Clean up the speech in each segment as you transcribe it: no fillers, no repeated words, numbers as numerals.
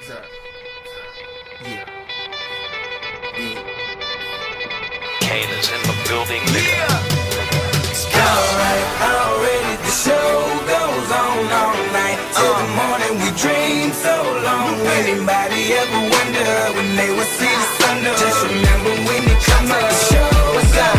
Yeah. Kane is in the building, nigga. Alright, already the show goes on all night till the morning. We dream so long. Anybody ever wonder when they would see the sun? Just remember when it comes up, the show goes on.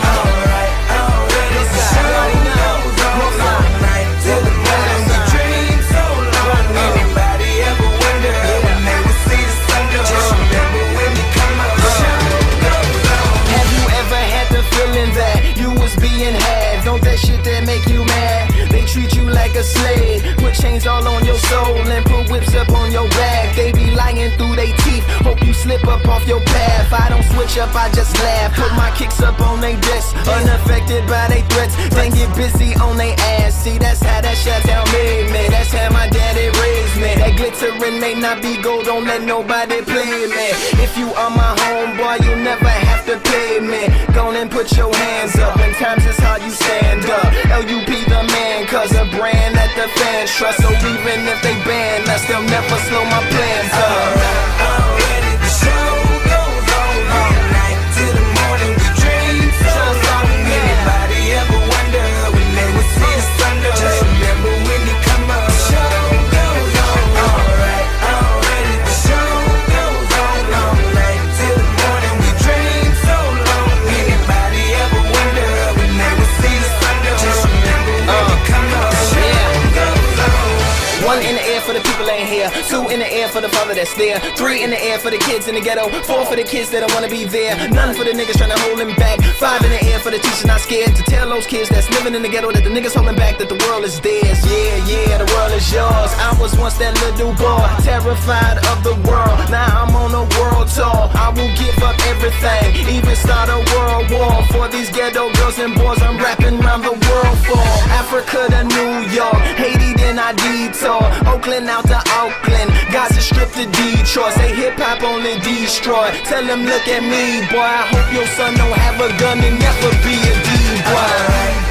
Alright, already the show goes on all night till the morning. We dream so long. Anybody ever wonder when they would see the sun? Just remember when it comes up, the show goes on. Have you ever had the feeling that you was being had? Don't that shit that make you mad? They treat you like a slave, put chains all on your soul and put whips up on your back. They be lying through they teeth, hope you slip up off your path. I don't switch up, I just laugh, put my kicks up on they desk, unaffected by they threats. Then get busy on they ass. See, that's how that Chi-Town made me, that's how my daddy raised me. That glittering may not be gold, don't let nobody play me. If you are my homeboy, you never have to pay me. Go and put your hands up, when times is hard you stand up. LUP the man, cause a brand that the fans trust. So even if they ban us, they'll never slow my plans up. Already the show goes on all night till the morning. We dream so long. Anybody ever wonder when they would see the sun? Just remember when you come up, the show goes on. Alright, already the show goes on all night till the morning. We dream so long. Anybody ever wonder when they would see the sun? Just remember when you come up, the show goes on. One in the air for the people ain't here, two in the air for the father that's there, three in the air for the kids in the ghetto, four for the kids that don't wanna be there, none for the niggas trying to hold them back, five in the air for the teachers not scared to tell those kids that's living in the ghetto that the niggas holding back that the world is theirs. Yeah, the world is yours. I was once that little boy, terrified of the world. Now I'm on a world tour. I will give up everything, even start a world war for these ghetto girls and boys I'm rapping around the world for. Africa to New York, Haiti then I detour, Oakland out to Oakland, Gaza Strip to Detroit. Say hip-hop only destroy, tell them look at me boy, I hope your son don't have a gun and never be a D-boy.